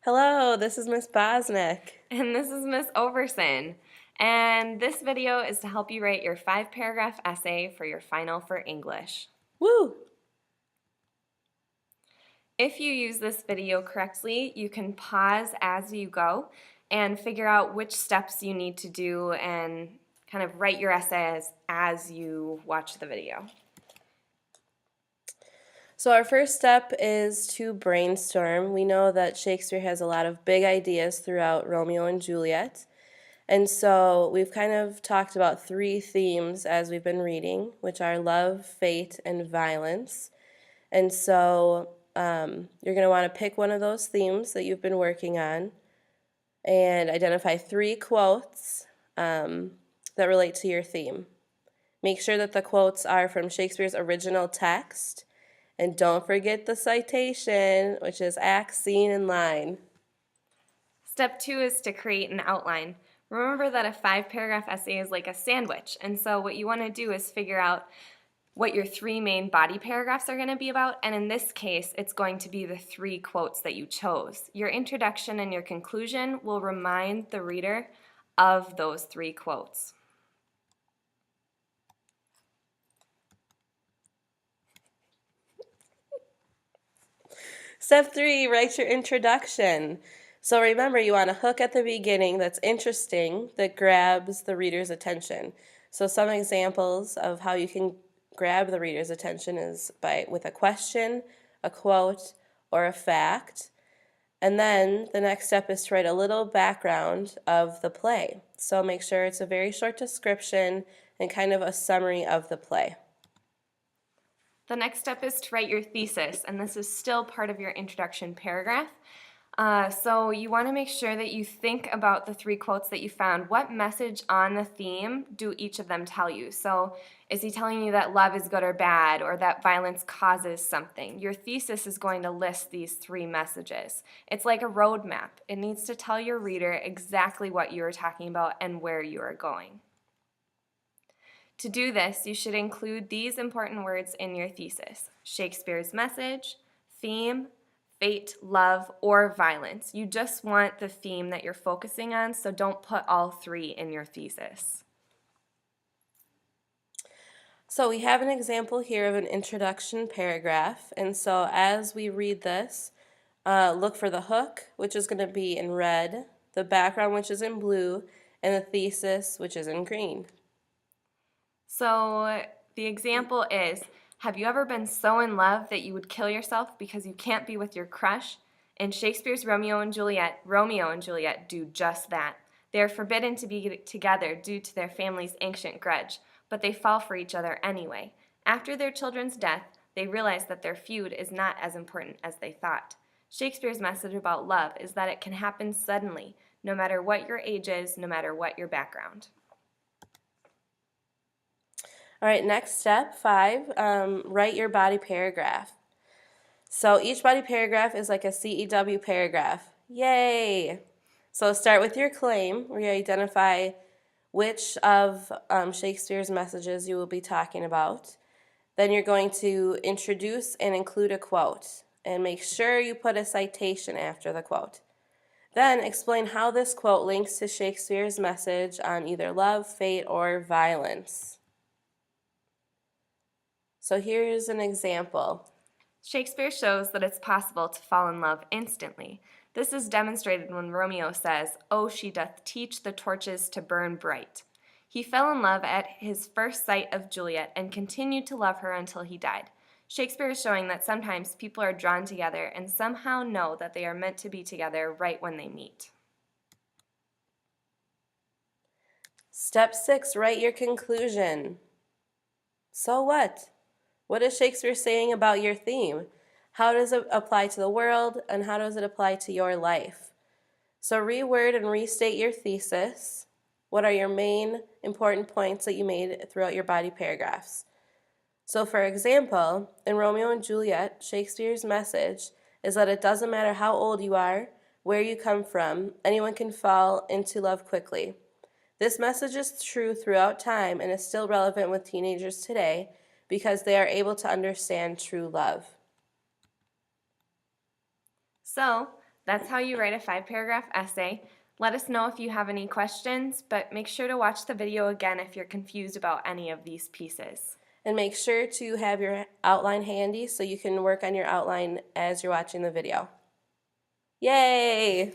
Hello, this is Miss Bosnick. And this is Miss Overson. And this video is to help you write your 5-paragraph essay for your final for English. Woo! If you use this video correctly, you can pause as you go and figure out which steps you need to do and kind of write your essay as you watch the video. So our first step is to brainstorm. We know that Shakespeare has a lot of big ideas throughout Romeo and Juliet. And so we've kind of talked about three themes as we've been reading, which are love, fate, and violence. And so you're going to want to pick one of those themes that you've been working on and identify 3 quotes that relate to your theme. Make sure that the quotes are from Shakespeare's original text, and don't forget the citation, which is act, scene, and line. Step 2 is to create an outline. Remember that a 5-paragraph essay is like a sandwich, and so what you want to do is figure out what your 3 main body paragraphs are going to be about, and in this case, it's going to be the 3 quotes that you chose. Your introduction and your conclusion will remind the reader of those 3 quotes. Step 3, write your introduction. So remember, you want a hook at the beginning that's interesting, that grabs the reader's attention. So some examples of how you can grab the reader's attention is with a question, a quote, or a fact. And then the next step is to write a little background of the play. So make sure it's a very short description and kind of a summary of the play. The next step is to write your thesis, and this is still part of your introduction paragraph. So you want to make sure that you think about the 3 quotes that you found. What message on the theme do each of them tell you? So is he telling you that love is good or bad, or that violence causes something? Your thesis is going to list these 3 messages. It's like a roadmap. It needs to tell your reader exactly what you are talking about and where you are going. To do this, you should include these important words in your thesis: Shakespeare's message, theme, fate, love, or violence. You just want the theme that you're focusing on, so don't put all 3 in your thesis. So we have an example here of an introduction paragraph, and so as we read this, look for the hook, which is going to be in red, the background, which is in blue, and the thesis, which is in green. So the example is, have you ever been so in love that you would kill yourself because you can't be with your crush? In Shakespeare's Romeo and Juliet do just that. They are forbidden to be together due to their family's ancient grudge, but they fall for each other anyway. After their children's death, they realize that their feud is not as important as they thought. Shakespeare's message about love is that it can happen suddenly, no matter what your age is, no matter what your background. All right, next step, 5, write your body paragraph. So each body paragraph is like a CEW paragraph. Yay! So start with your claim, where you identify which of Shakespeare's messages you will be talking about. Then you're going to introduce and include a quote, and make sure you put a citation after the quote. Then explain how this quote links to Shakespeare's message on either love, fate, or violence. So here's an example. Shakespeare shows that it's possible to fall in love instantly. This is demonstrated when Romeo says, "Oh, she doth teach the torches to burn bright." He fell in love at his first sight of Juliet and continued to love her until he died. Shakespeare is showing that sometimes people are drawn together and somehow know that they are meant to be together right when they meet. Step 6, write your conclusion. So what? What is Shakespeare saying about your theme? How does it apply to the world, and how does it apply to your life? So reword and restate your thesis. What are your main important points that you made throughout your body paragraphs? So for example, in Romeo and Juliet, Shakespeare's message is that it doesn't matter how old you are, where you come from, anyone can fall into love quickly. This message is true throughout time and is still relevant with teenagers today because they are able to understand true love. So, That's how you write a 5-paragraph essay. Let us know if you have any questions, but make sure to watch the video again if you're confused about any of these pieces. And make sure to have your outline handy so you can work on your outline as you're watching the video. Yay!